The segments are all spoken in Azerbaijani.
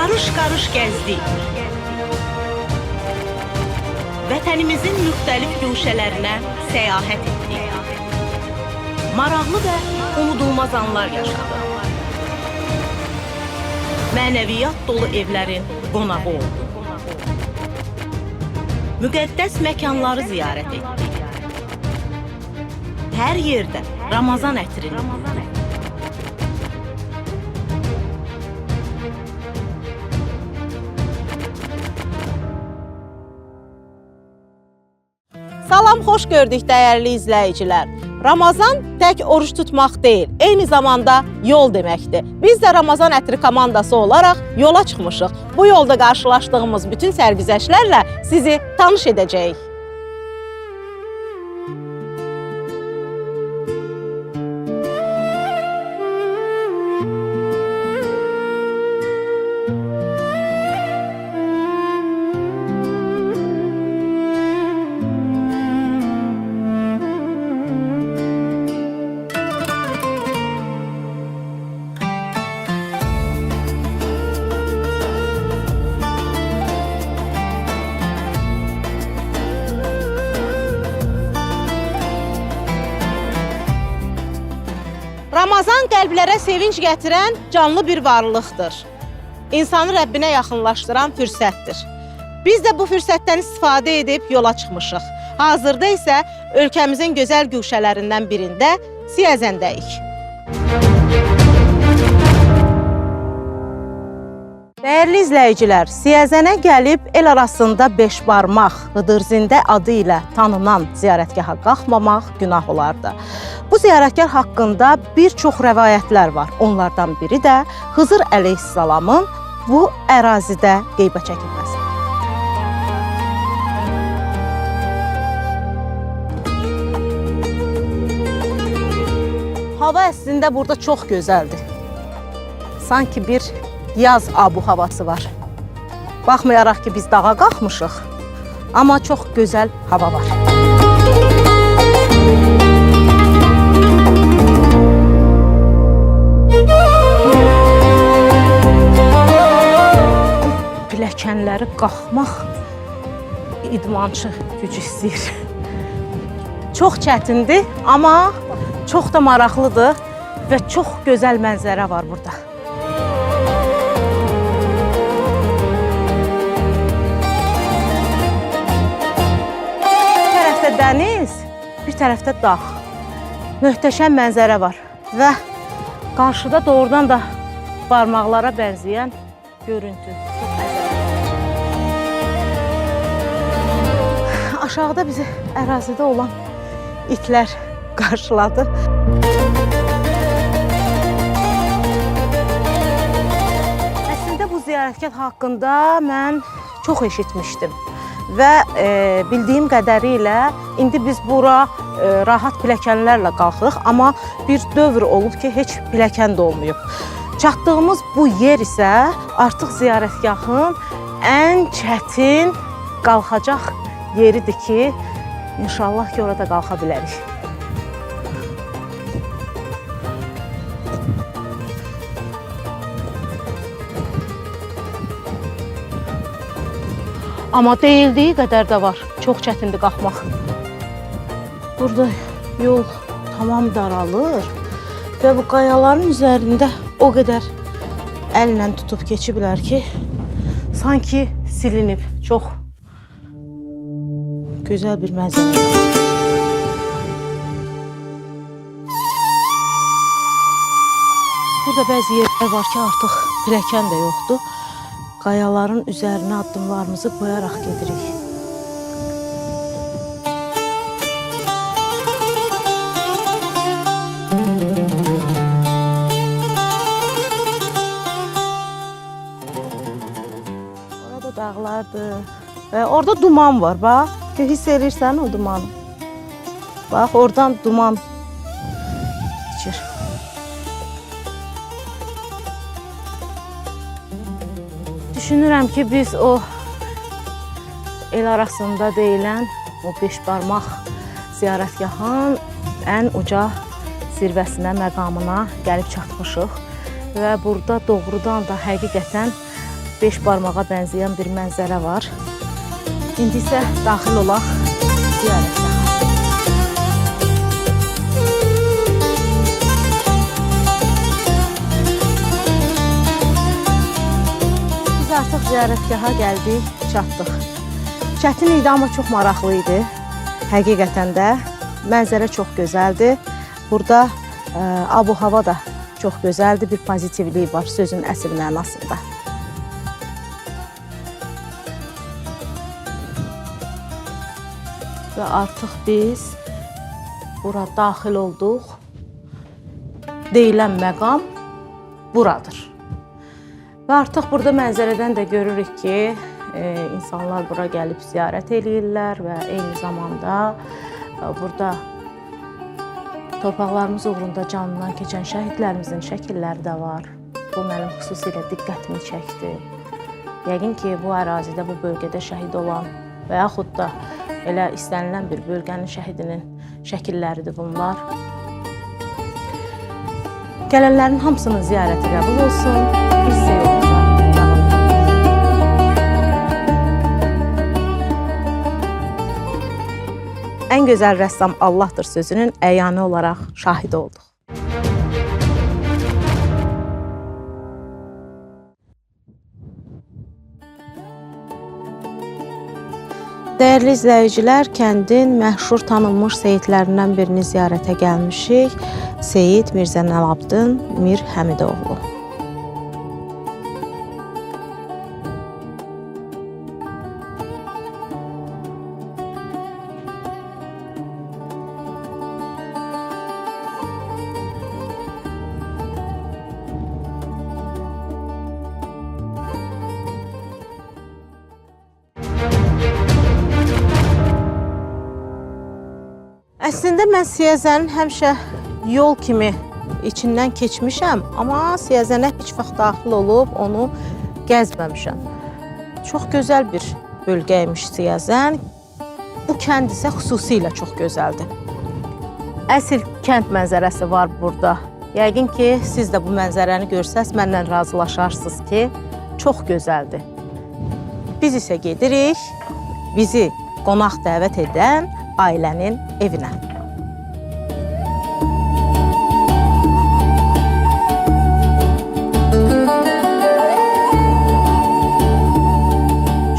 Qarış-qarış gəzdik. Vətənimizin müxtəlif güşələrinə səyahət etdik. Maraqlı və unudulmaz anlar yaşadıq. Mənəviyyat dolu evlərin qonağı olduq. Müqəddəs məkanları ziyarət etdik. Hər yerdə Ramazan ətrini duyduq. Salam, xoş gördük dəyərli izləyicilər. Ramazan tək oruç tutmaq deyil, eyni zamanda yol deməkdir. Biz də Ramazan ətri komandası olaraq yola çıxmışıq. Bu yolda qarşılaşdığımız bütün sərgüzəştlərlə sizi tanış edəcəyik. Ramazan qəlblərə sevinç gətirən canlı bir varlıqdır. İnsanı Rəbbinə yaxınlaşdıran fürsətdir. Biz də bu fürsətdən istifadə edib yola çıxmışıq. Hazırda isə ölkəmizin gözəl güşələrindən birində Siyəzəndəyik. Dəyərli izləyicilər, Siyəzənə gəlib el arasında beşbarmaq, Hıdırzində adı ilə tanınan ziyarətgaha qalxmamaq günah olardı. Bu ziyarətgah haqqında bir çox rəvayətlər var. Onlardan biri də Xızır əleyhissalamın bu ərazidə qeybə çəkilməsi. Hava əslində burada çox gözəldir. Sanki bir yaz abu-havası var. Baxmayaraq ki, biz dağa qalxmışıq, amma çox gözəl hava var. Pilləkənləri qalxmaq idmançı gücü istəyir. Çox çətindir, amma çox da maraqlıdır və çox gözəl mənzərə var burada. Dəniz, bir tərəfdə dağ. Möhtəşəm mənzərə var və qarşıda doğrudan da barmaqlara bənzəyən görüntü. Aşağıda bizi ərazidə olan itlər qarşıladı. Əslində bu ziyarətgah haqqında mən çox eşitmişdim. Və bildiyim qədərilə indi biz bura rahat pilləkənlərlə qalxırıq, amma bir dövr olub ki, heç pilləkən də olmayıb. Çatdığımız bu yer isə artıq ziyarətgahın ən çətin qalxacaq yeridir ki, inşallah ki, orada qalxa bilərik. Amma deyildiyi qədər də var. Çox çətindir qalxmaq. Burada yol tamam daralır və bu qayaların üzərində o qədər əllə tutub keçiblər ki, sanki silinib. Çox gözəl bir mənzərə. Burada bəzi yerlər var ki, artıq pilləkən də yoxdur. Qayaların üzərinə addımlarımızı qoyaraq gedirik. Orada dağlardır və orada duman var, bax. Hiss edirsən o dumanı. Bax, oradan duman içir. Düşünürəm ki, biz o el arasında deyilən o beşbarmaq ziyarətgahın ən uca zirvəsinə, məqamına gəlib çatmışıq və burada doğrudan da həqiqətən 5 barmağa bənzəyən bir mənzərə var. İndi isə daxil olaq ziyarətə. Biz artıq ziyarətgaha gəldik, çatdıq. Çətin idi, amma çox maraqlı idi. Həqiqətən də mənzərə çox gözəldir. Burada abu-hava da çox gözəldir, bir pozitivliyi var sözün əsl mənasında. Və artıq biz bura daxil olduq. Deyilən məqam buradır. Və artıq burada mənzərədən də görürük ki, insanlar bura gəlib ziyarət eləyirlər və eyni zamanda burada torpaqlarımız uğrunda canından keçən şəhidlərimizin şəkilləri də var. Bu mənim xüsusilə diqqətimi çəkdi. Yəqin ki, bu ərazidə, bu bölgədə şəhid olan və yaxud da elə istənilən bir bölgənin şəhidinin şəkilləridir bunlar. Gələnlərin hamısının ziyarəti qəbul olsun. Biz sizə yolumuza davam edirik. Ən gözəl rəssam Allahdır sözünün əyanı olaraq şahid olduq. Dəyərli izləyicilər, kəndin məşhur tanınmış seyidlərindən birini ziyarətə gəlmişik. Seyid Mirzə Nəlabdin Mir Həmidoğlu. Əslində mən Siyəzənin həmişə yol kimi içindən keçmişəm, amma Siyəzənə heç vaxt daxil olub onu gəzməmişəm. Çox gözəl bir bölgəymiş Siyəzən. Bu kənd isə xüsusilə çox gözəldir. Əsl kənd mənzərəsi var burada. Yəqin ki, siz də bu mənzərəni görsəz, mənlə razılaşarsınız ki, çox gözəldir. Biz isə gedirik, bizi qonaq dəvət edən ailənin evinə.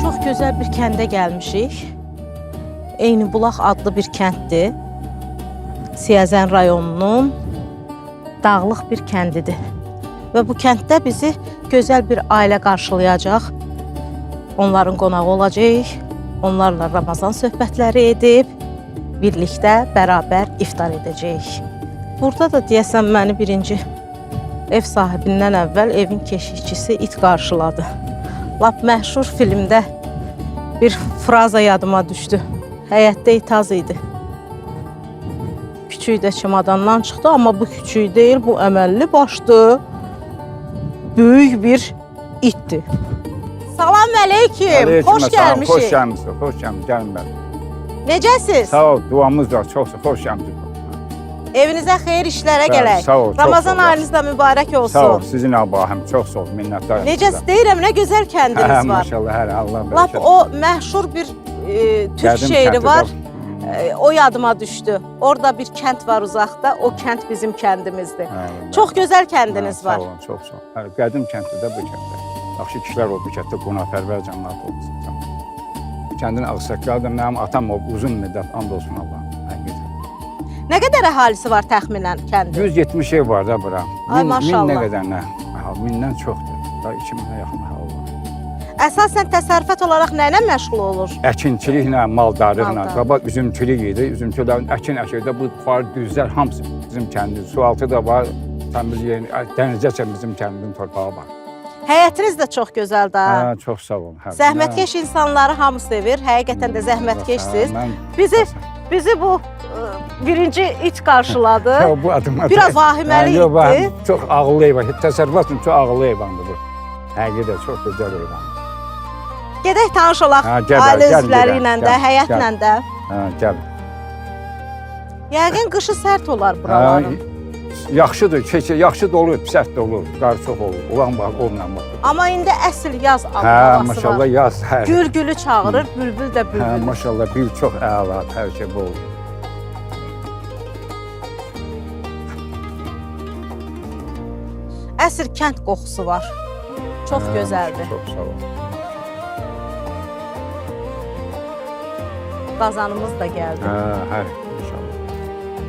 Çox gözəl bir kəndə gəlmişik. Eynibulaq adlı bir kənddir. Siyəzən rayonunun dağlıq bir kəndidir. Və bu kənddə bizi gözəl bir ailə qarşılayacaq. Onların qonağı olacaq. Onlarla Ramazan söhbətləri edib, birlikdə bərabər iftar edəcəyik. Burada da deyəsən məni birinci ev sahibindən əvvəl evin keşikçisi it qarşıladı. Lap məşhur filmdə bir fraza yadıma düşdü. Həyətdə it az idi. Küçük də çimadandan çıxdı, amma bu küçük deyil, bu əməlli başdı. Böyük bir itdir. Salam əleykum, xoş gəlmişik. Xoş gəlmişsiniz, xoş gəlmişsiniz, gəlin bəli. Necəsiz? Sağ ol, duamız var, çox xoş gəlmişsiniz. Evinizə xeyir işlərə gələk. Sağ ol, çox Ramazan sağ ol. ayınız da mübarək olsun. Sağ ol, sizin abahım, çox sağ ol, minnətdarım. Necəsi deyirəm, nə gözəl kəndiniz var. Maşallah, hər Allah bərəkət. Lap o məşhur bir türk şeiri var, o yadıma düşdü. Orada bir kənd var uzaqda, o kənd bizim kəndimizdir. Çox gözəl kəndiniz var. Sağ olun, çox sağ ol. Qədim kənddə də bu kənddə. Yaxşı kişilər oldu, kənddə qonaqpərvər cəmiyyət oldu. Kəndin ağsaqları da mənim atam olub, uzun müddət, and olsun Allah'ım. Nə qədər əhalisi var təxminən kəndin? 170 ev var da bura. Ay maşallah. Min nə qədər nə? Mindən çoxdur. Da 2000-ə yaxın hal var. Əsasən təsərrüfat olaraq nə ilə məşğul olur? Əkinçiliklə, maldarlıqla. Qabaq üzümçülük idi. Üzümçülərin əkin əkirdə bu yuxarı düzlər hamısı bizim kəndimiz. Sualtı da var. Dənizcəçən bizim kəndimizin torpağı var. Həyətiniz də çox gözəldir. Hə, çox sağ olun. Zəhmətkeş insanları hamı sevir. Həqiqətən də zəhmətkeşsiz. Bizi bu birinci it qarşıladı. Bu adıma biraz vahiməli idi. Çox ağıllı heyvan. Təsərrüfat üçün çox ağıllı heyvandır bu. Həqiqətən çox gözəl heyvandır. Gedək tanış olaq ailə üzvləri ilə də, həyətlə də. Hə, gəl. Yəqin qışı sərt olar buraların. yaxşıdır, keçir, yaxşı da olur, pis də olur, qarışıq olur. Olan bax, onunla bax. Amma indi əsl yaz Hə, havası maşallah var. yaz. Hə, Gül gülü çağırır, bülbül də hə, bülbül. maşallah bir çox əla, hər şey bu olur. Əsl kənd qoxusu var. Çox gözəldir. Çox sağ ol. Qazanımız da gəldi. Hə, inşallah.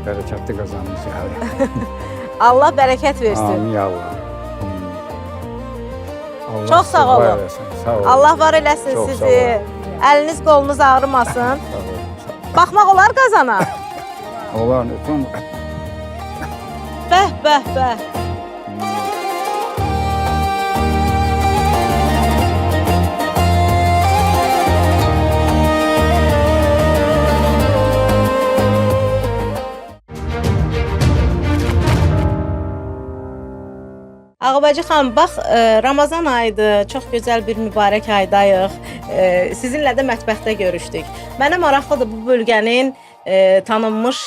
Bərəkətli qazanımız yəni. Allah bərəkət versin. Amin ya Allah. Allah Çox sağ sizi var olun. eləsin, sağ olun. Allah var eləsin Çox sağ sizi. olun. Əliniz qolunuz ağrımasın. Sağ olun, sağ olun. Baxmaq olar qazana. Olan ötün. Bəh, bəh, bəh. Ağabacı xanım, bax, Ramazan ayıdır, çox gözəl bir mübarək aydayıq. Sizinlə də mətbəxdə görüşdük. Mənə maraqlıdır bu bölgənin tanınmış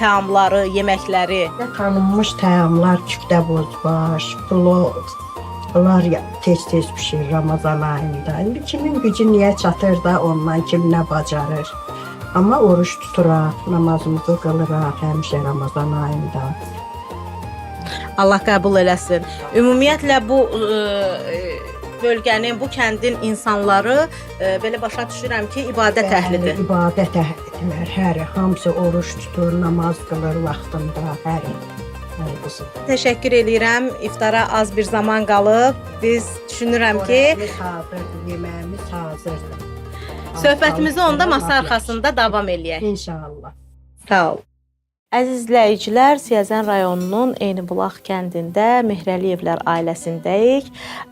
təamları, yeməkləri. Tanınmış təamlar, küftə bozbaş, plov. Bunlar tez-tez pişir Ramazan ayında. İndi kimin gücü niyə çatır da ondan kim nə bacarır. Amma oruç tuturaq, namazımızı qılıraq həmişə Ramazan ayında. Allah qəbul eləsin. Ümumiyyətlə bu bölgənin, bu kəndin insanları belə başa düşürəm ki, ibadət əhlidir. İbadət əhlidirlər, həri. Hamısı oruç tutur, namaz qılır vaxtında, həri. Həri qızım. Təşəkkür eləyirəm. İftara az bir zaman qalıb. Biz düşünürəm ki, Xörəyimiz hazırdır, yeməyimiz hazırdır. söhbətimizi onda masa arxasında davam eləyək. İnşallah. Sağ ol. Əziz izləyicilər, Siyəzən rayonunun Eynibulaq kəndində Mehrəliyevlər ailəsindəyik.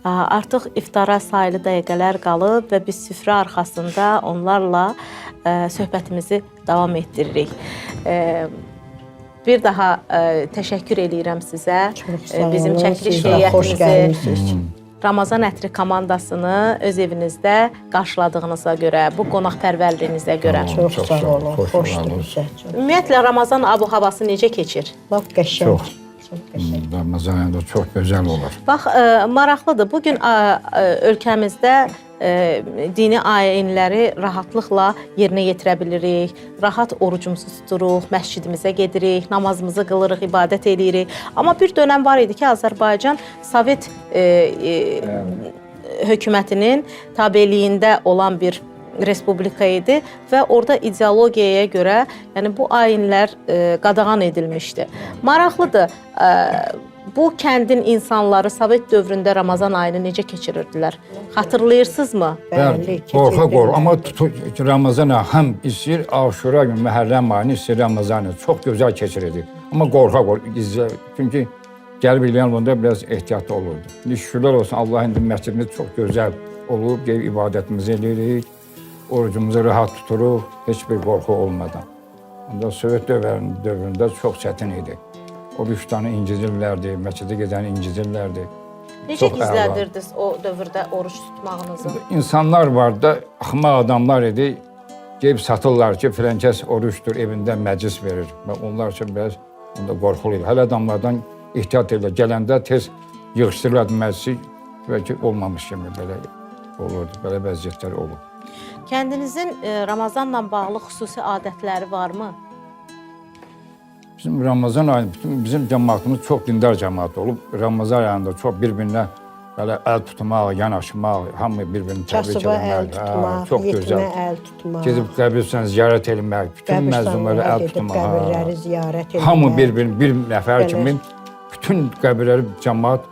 Artıq iftara sayılı dəqiqələr qalıb və biz süfrə arxasında onlarla söhbətimizi davam etdiririk. Bir daha təşəkkür eləyirəm sizə. Çox sağ olun. Bizim çəkiliş Sizə xoş heyətimizi, gəlmisiniz. Ramazan ətri komandasını öz evinizdə qarşıladığınıza görə, bu qonaqpərvərliyinizə görə. Çox Çox sağ sağ olun, olun, xoş xoşdur olun. bizə. Ümumiyyətlə Ramazan abu-havası necə keçir? Lap qəşəng. Çox. Çox qəşəng. Ramazan ayında çox gözəl olur. Bax, maraqlıdır. Bu gün ölkəmizdə dini ayinləri rahatlıqla yerinə yetirə bilirik. Rahat orucumuzu tuturuq, məscidimizə gedirik, namazımızı qılırıq, ibadət edirik. Amma bir dönəm var idi ki, Azərbaycan Sovet hökumətinin tabeliyində olan bir respublika idi və orada ideologiyaya görə, yəni bu ayinlər qadağan edilmişdi. Maraqlıdır. Bu kəndin insanları Sovet dövründə Ramazan ayını necə keçirirdilər? Xatırlayırsınızmı? Bəli, Qorxa-qorxa, amma Ramazan ayı həm istəyir, Aşura günü, Məhərrəm ayını istəyir Ramazan ayı. Çox gözəl keçirirdi. Amma qorxa-qorxa, çünki gəlib eləyən onda biraz ehtiyatlı olurdu. İndi şükürlər olsun, Allah indi məscidimiz çox gözəl olub, gəlib ibadətimizi edirik, orucumuzu rahat tuturuq, heç bir qorxu olmadan. Onda Sovet dövründə çox çətin idi. Oruçlarını incizirlərdi, məscidə gedəni incizirlərdi. Necə Çox əla. gizlədirdiniz o dövrdə oruç tutmağınızı? İnsanlar var da, axmaq adamlar idi, gəlib satırlar ki, filankəs oruçdur, evində məclis verir. Və onlar üçün biraz onda qorxulu idi. Hələ adamlardan ehtiyat edirlər. Gələndə tez yığışdırırlar məclisi və ki, olmamış kimi belə olurdu, belə vəziyyətlər olur. Kəndinizin Ramazanla bağlı xüsusi adətləri varmı? Bizim Ramazan ayı, bizim cəmaatımız çox dindar cəmaat olub. Ramazan ayında çox bir-birinə belə əl tutmaq, yanaşmaq, hamı bir-birini təbrik Kasıba əl etmək. tutmaq, Çox yetimə gözəl. əl tutmaq. Gedib qəbirstanə ziyarət etmək, bütün məzlumlara əl gedib tutmaq. qəbirləri ziyarət etmək. Hamı bir-birini, bir nəfər Belə. kimi bütün qəbirləri cəmaat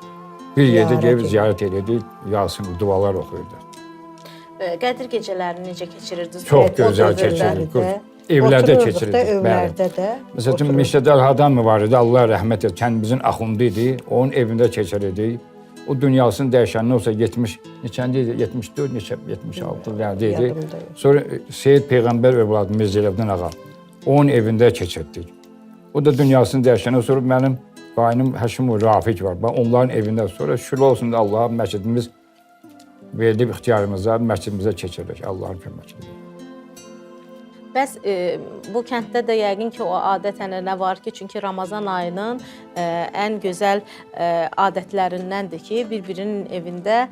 bir yerdə Ziyarət gəlib edir. ziyarət edirdi, Yasin dualar oxuyurdu. Qədir gecələrini necə keçirirdiniz? Çox O gözəl dövrdə? keçirirdik. Evlərdə Otururduq da, keçirirdik. evlərdə də. Məsələn, Meşədəl Hadam var idi, Allah rəhmət etsin, kəndimizin axundu idi. Onun evində keçirirdik. O dünyasını dəyişəndən olsa 70, neçəndə idi? 74, neçə, 76 illərdə idi. Yadımda yox. Sonra Seyid Peyğəmbər övladı Mirzəlevdən ağa, onun evində keçirdik. O da dünyasını dəyişəndən sonra mənim qaynım Həşimov Rafiq var. Onların evində sonra şükür olsun da Allah məscidimiz verdi ixtiyarımıza, məscidimizə keçiririk Allahın köməyi ilə. Bəs bu kənddə də yəqin ki, o adət-ənənə var ki, çünki Ramazan ayının ən gözəl adətlərindəndir ki, bir-birinin evində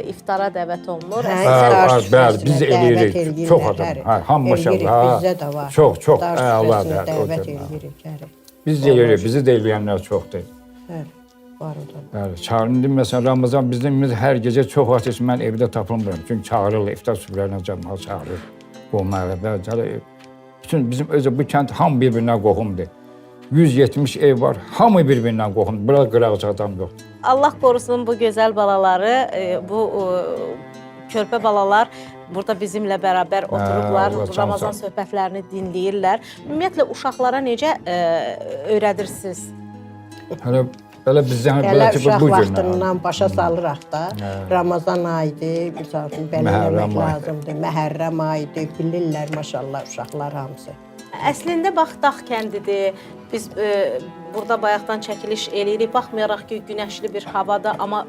iftara dəvət olunur. Bəli, biz eləyirik. Çox adam. Hamı maşallah. Bizdə də var. Çox əla dəvət eləyirik. Biz də eləyirik, bizi də eləyənlər çoxdur. Bəli, var o da. Bəli, çağırın məsələn Ramazan bizim hər gecə çox vaxt mən evdə tapılmıram. Çünki çağırırlar, iftar süfrələrinə cəmaət çağırır. Qonaqlar bəli. Bütün bizim özü bu kənd hamı bir-birinə qohumdur. 170 ev var, hamı bir-birindən qohumdur. Bura qıraqçı adam yoxdur. Allah qorusun bu gözəl balaları, bu körpə balalar burada bizimlə bərabər oturublar, Ramazan söhbətlərini dinləyirlər. Ümumiyyətlə uşaqlara necə öyrədirsiniz? Hələ bizdən Hələ uşaq bu gün vaxtından başa salıraq da, Ramazan ayıdır, misal üçün belirləmək lazımdır, Məhərrəm ayıdır, bilirlər maşallah uşaqlar hamısı. Əslində bax dağ kəndidir. Biz burada bayaqdan çəkiliş eləyirik. Baxmayaraq ki, günəşli bir havada, amma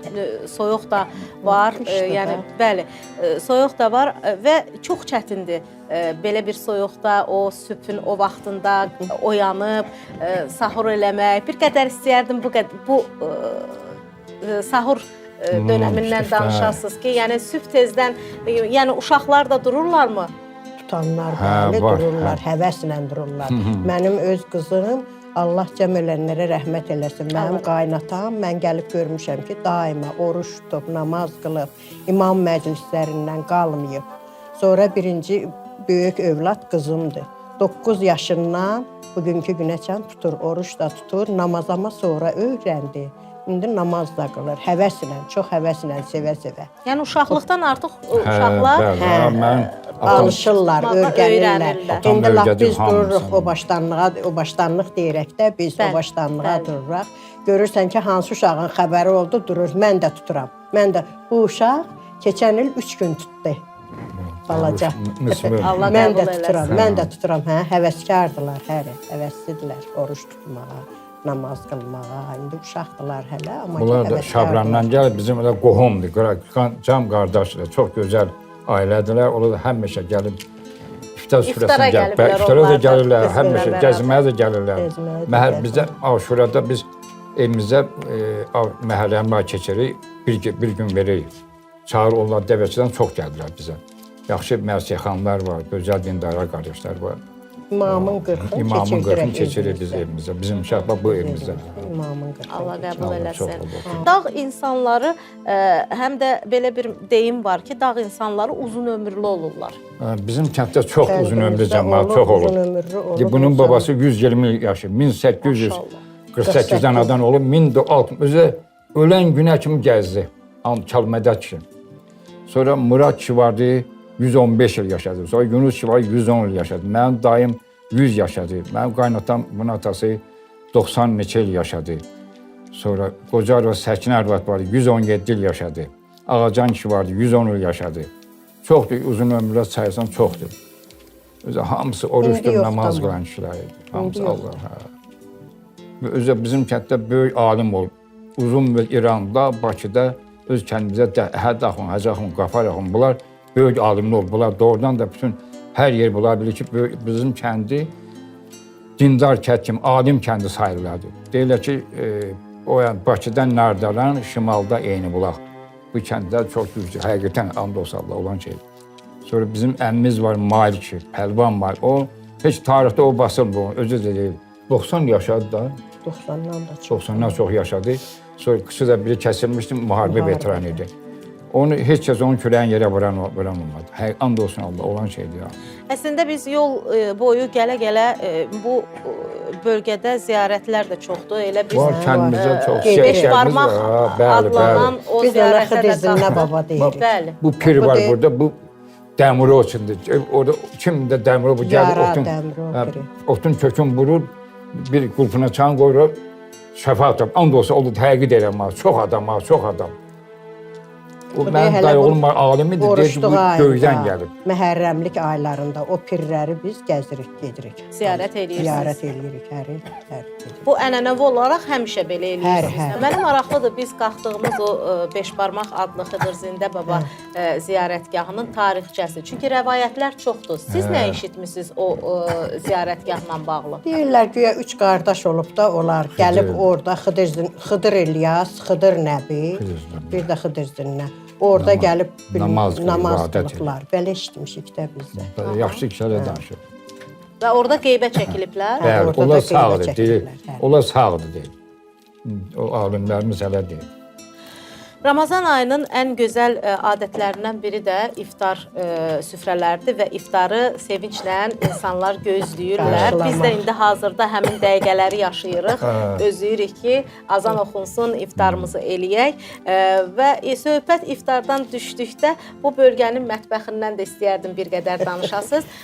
soyuq da var. Yəni bəli, soyuq da var və çox çətindir. Belə bir soyuqda o sübhün o vaxtında oyanıb sahur eləmək. Bir qədər istəyərdim bu sahur dönəmindən danışasınız ki, yəni sübh tezdən, yəni uşaqlar da dururlarmı? Tutanlar bəli dururlar, həvəslə dururlar. Mənim öz qızım, Allah cəm ölənlərə rəhmət eləsin. Mənim qaynatam, mən gəlib görmüşəm ki, daima oruç tutub, namaz qılıb, imam məclislərindən qalmayıb. Sonra birinci böyük övlad qızımdır. 9 yaşından bugünkü günəçən tutur, oruç da tutur, namazama sonra öyrəndi. İndi namaz da qılır, həvəslə, çox həvəslə, sevə-sevə. Yəni uşaqlıqdan artıq uşaqlar alışırlar, öyrənirlər. İndi lap biz dururuq o başdanlıq deyirək də, biz o başdanlığa dururuq. Görürsən ki, hansı uşağın xəbəri oldu, durur, mən də tuturam. Mən də bu uşaq keçən il 3 gün tutdu. Balaca. Mən də tuturam, həvəskardırlar, həvəslidirlər oruç tutmağa. Namaz qılmağa, indi uşaqdılar hələ, amma bunlar da Şabrandan gəlir, bizim elə qohumdur, cam qardaşdır, çox gözəl ailədirlər, onlar da həmişə gəlib iftar süfrəsinə gəlib, iftara da gəlirlər, həmişə gəzməyə də gəlirlər. Bizə Aşurada biz evimizdə məhərrəmə keçirik, bir gün veririk. Çağır onlar dəvətçidən çox gəldilər bizə. Yaxşı mərsiyəxanlar var, gözəl dindara qardaşlar var. İmamın 40-ını keçirir biz evimizdə. Bizim uşaqlar bu evimizdə. Allah qəbul eləsin. Dağ insanları, həm də belə bir deyim var ki, dağ insanları uzun ömürlü olurlar. Bizim kənddə çox uzun ömürlü cəmaət çox olur. Bunun babası 120 yaşı, 1848-dən anadan olub, 1060, özü ölən günə kimi gəzdi, Çalmədət kişi. Sonra Murad kişi vardı, 115 il yaşadı. Sonra Yunus kişi var, 110 il yaşadı. Mənim dayım 100 yaşadı. Mənim qaynatam, bunun atası 90 neçə il yaşadı. Sonra Qoca arvad, Səkin arvad vardı, 117 il yaşadı. Ağacan kişi vardı, 110 il yaşadı. Çoxdur, uzun ömürlər sayırsan çoxdur. Özü hamısı oruçdur, namaz qılan kişilər idi. Hamısı Allah. Özü bizim kənddə böyük alim olub. Uzun və İranda, Bakıda, öz kəndimizdə Həddaxun, Həcəxun, Qafarəxun, bunlar böyük alimli olub. Bunlar doğrudan da bütün hər yer bunlar bilir ki, bizim kəndi dindar kənd kimi, alim kəndi sayılırdı. Deyirlər ki, Bakıdan Nardaran, şimalda Eynibulaq. Bu kəndlər çox güclü, həqiqətən and-olsun olan şeydir. Sonra bizim əmmimiz var, Malik ki, Pəlvan var. O, heç tarixdə o basılmır, özü də deyil. 90 yaşadı da. 90'dan çox yaşadı. Sonra qışı da biri kəsilmişdi, müharibə veteranı idi. Onu heç kəs onun küləyin yerə vuran olmadı. And olsun Allah, olan şeydir ya. Əslində biz yol boyu gələ-gələ bu bölgədə ziyarətlər də çoxdur. Elə biz var kəndimizdə çox beş barmaq adlanan o ziyarətə də baba deyirik. Bəli. Bu pir var burada, bu Dəmirov içindir. Orada kim də Dəmirov gəlir, otun kökün vurur, bir qulpuna çan qoyur, şəfa atar. And olsa olur, təqid eləmez. Çox adam var, çox adam. O mənim dayı oğlum var, alimidir, deyir ki, bu göydən gəlib. Məhərrəmlik aylarında o pirləri biz gəzirik, gedirik. Ziyarət edirsiniz. Ziyarət edirik, hər il gedirik. Bu ənənəvi olaraq həmişə belə eləyirsiniz. Hər. Mənə maraqlıdır, biz qalxdığımız o Beşbarmaq adlı Xıdır Zində Baba ziyarətgahının tarixçəsi. Çünki rəvayətlər çoxdur. Siz nə eşitmisiniz o ziyarətgahla bağlı? Deyirlər güya 3 qardaş olub da onlar gəlib orada Xıdır İlyas, Xıdır Nəbi, bir də Xıdır Zində. Orada gəlib namaz qılıblar. Belə eşitmişik də biz də. Yaxşı kişilərlə danışır. Və orada qeybə çəkiliblər. Bəli, orada onlar da qeybə sağdır, deyir. çəkirlər, hə. Onlar sağdır, deyir. O alimlərimiz hələ deyir. Ramazan ayının ən gözəl adətlərindən biri də iftar süfrələridir və iftarı sevinclə insanlar gözləyirlər. Biz də indi hazırda həmin dəqiqələri yaşayırıq. Özləyirik ki, azan oxunsun, iftarımızı eləyək və söhbət iftardan düşdükdə bu bölgənin mətbəxindən də istəyərdim bir qədər danışasınız.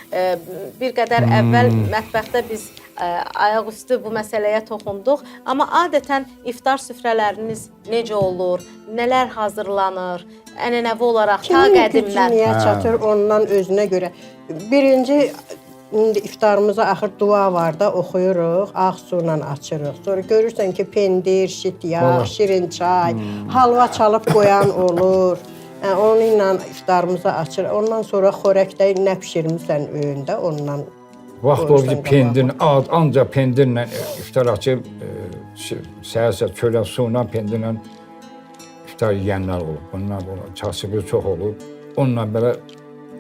Bir qədər əvvəl mətbəxdə biz ayaqüstü bu məsələyə toxunduq, amma adətən iftar süfrələriniz necə olur, nələr hazırlanır, ənənəvi olaraq ta Kimin qədimdən? gücü niyə çatır ondan özünə görə. Birinci indi iftarımıza axır dua var da oxuyuruq, ağ su ilə açırıq. Sonra görürsən ki, pendir, şit yağ, şirin çay, halva çalıb qoyan olur. Onunla iftarımızı açır. Ondan sonra xörəkdə nə bişirmisən öyündə ondan. Vaxt oldu ki, pendir, ancaq pendirlə iftar açıb, səhər-səhər kölə su ilə, pendirlə iftar yeyənlər olub. Bunlar kasıbı çox olub. Onunla belə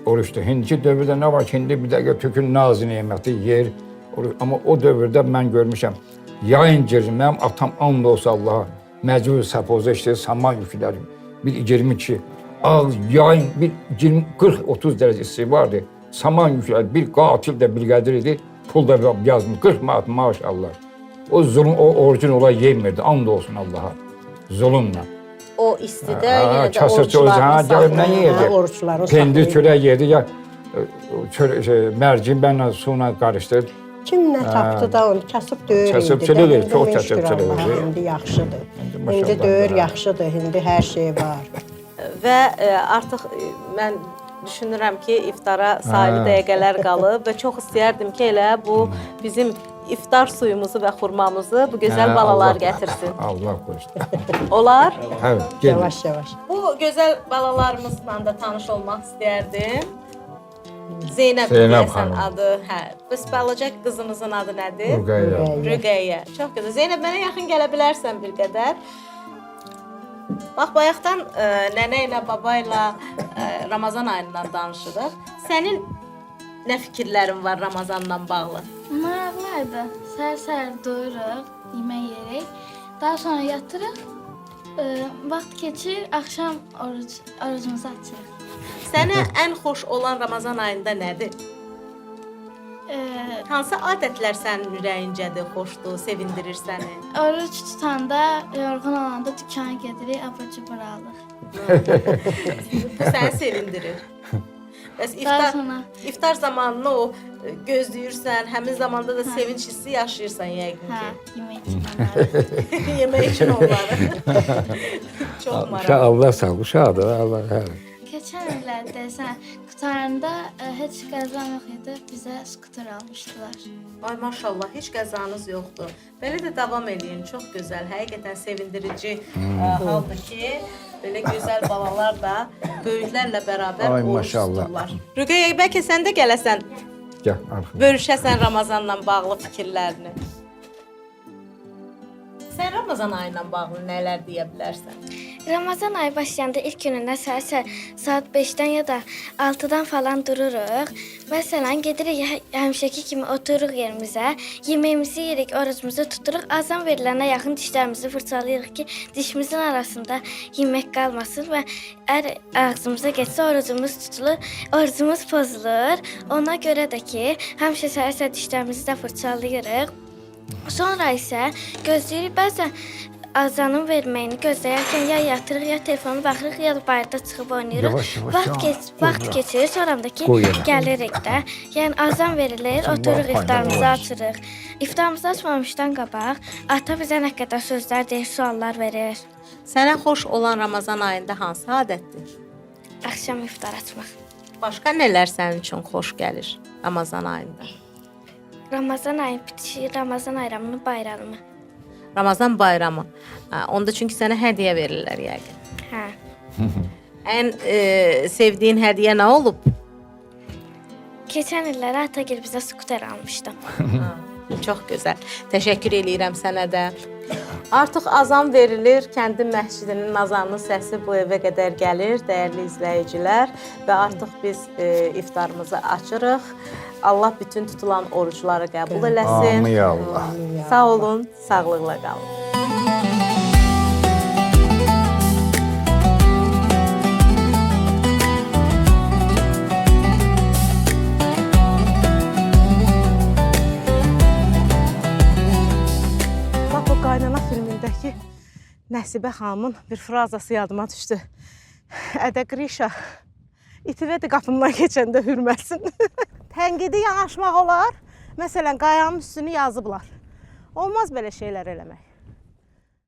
oruçdur. Hindiki dövrdə nə var ki, indi bir dəqiqə tökün nazı neməti yer. Amma o dövrdə mən görmüşəm, yayın girir, mənim atam and olsa Allaha, məcbur sapoza işləyir, saman yüklər. Bir 22, yayın bir 40-30 dərəcə isti vardı. Saman yüklər, bir qatil də bir qədir idi, pul da yazmış, 40 manat maşallah. O zulüm, o orucun ola yemirdi, and olsun Allaha, zulümlə. O istidə yenə də oruçlarını oruçlarını pendir çörək yedi, ya mərcimbənlə suyla qarışdırır. Kim nə tapdı da onu kasıb döyür. Kasıbçılıdır, çox kasıbçılıdır. İndi yaxşıdır. İndi döyür yaxşıdır, indi hər şey var. Və artıq mən düşünürəm ki, iftara sayılı dəqiqələr qalıb və çox istəyərdim ki, elə bu bizim iftar suyumuzu və xurmamızı bu gözəl balalar gətirsin. Allah qoysun. Olar? Hə, gelin. Yavaş-yavaş. Bu gözəl balalarımızla da tanış olmaq istəyərdim. Zeynəb Zeynəb deyəsən xanım. adı, hə. Bəs balaca qızımızın adı nədir? Rüqəyyə. Rüqəyyə. Çox gözəl. Zeynəb, mənə yaxın gələ bilərsən bir qədər? Bax, bayaqdan nənə ilə, baba ilə Ramazan ayından danışırıq. Sənin nə fikirlərin var Ramazanla bağlı? Maraqlıdır. Səhər-səhər doyuruq, yemək yeyirik. Daha sonra yatırıq. Vaxt keçir, axşam orucumuzu açırıq. Sənə ən xoş olan Ramazan ayında nədir? Hansı adətlər sənin ürəyincədir, xoşdur, sevindirir səni? Oruc tutanda, yorğun olanda dükana gedirik, abur-cubur alırıq. Bu səni sevindirir. Bəs iftar zamanını o gözləyirsən, həmin zamanda da sevinç hissi yaşayırsan yəqin Hə, ki. yemək üçün alırıq. Yemək üçün onları. Çox maraqlı. Allah sağ ol, uşaqdır, Allah hər. Keçən illər desən, qutarında heç qəzam yox idi, bizə skuter almışdılar. Ay maşallah, heç qəzanız yoxdur. Belə də davam eləyin, çox gözəl. Həqiqətən sevindirici haldır ki, belə gözəl balalar da böyüklərlə bərabər oruç tuturlar. Rüqəyyə, bəlkə sən də gələsən, Gəl, arxaya. bölüşəsən Ramazanla bağlı fikirlərini. Sən Ramazan ayı ilə bağlı nələr deyə bilərsən? Ramazan ayı başlayanda ilk günündə səhər saat 5-dən ya da 6-dan falan dururuq. Məsələn, gedirik həmişəki kimi otururuq yerimizə, yeməyimizi yeyirik, orucumuzu tuturuq. Azan verilənə yaxın dişlərimizi fırçalayırıq ki, dişimizin arasında yemək qalmasın və əgər ağzımıza getsə orucumuz tutulur, orucumuz pozulur. Ona görə də ki, həmişə səhər dişlərimizi də fırçalayırıq. Sonra isə gözləyirik, bəzən azanın verməyini gözləyərkən ya yatırıq, ya telefonu baxırıq, ya da bayırda çıxıb oynayırıq. Vaxt keçir, sonra da ki, gəlirik də. Yəni, azan verilir, oturuq, iftarımızı açırıq. İftarımızı açmamışdan qabaq, ata bizə nə qədər sözlər deyir, suallar verir. Sənə xoş olan Ramazan ayında hansı adətdir? Axşam iftar açmaq. Başqa nələr sənin üçün xoş gəlir Ramazan ayında? Ramazan ayı bitişi, Ramazan ayramının bayramı. Ramazan bayramı. Onda çünki sənə hədiyyə verirlər yəqin. Hə. Ən sevdiyin hədiyyə nə olub? Keçən illər Atagil bizə skuter almışdı. Çox gözəl. Təşəkkür eləyirəm sənə də. Artıq azan verilir. Kəndin məscidinin azanının səsi bu evə qədər gəlir, dəyərli izləyicilər. Və artıq biz iftarımızı açırıq. Allah bütün tutulan orucları qəbul eləsin. Amin ya Allah. Sağ olun, sağlıqla qalın. Bax o Qaynana filmindəki Nəsibə xanımın bir frazası yadıma düşdü. Ədə Qrişa, itivədi qapımdan keçəndə hürməsin. Tənqidi yanaşmaq olar. Məsələn, qayanın üstünü yazıblar. Olmaz belə şeylər eləmək.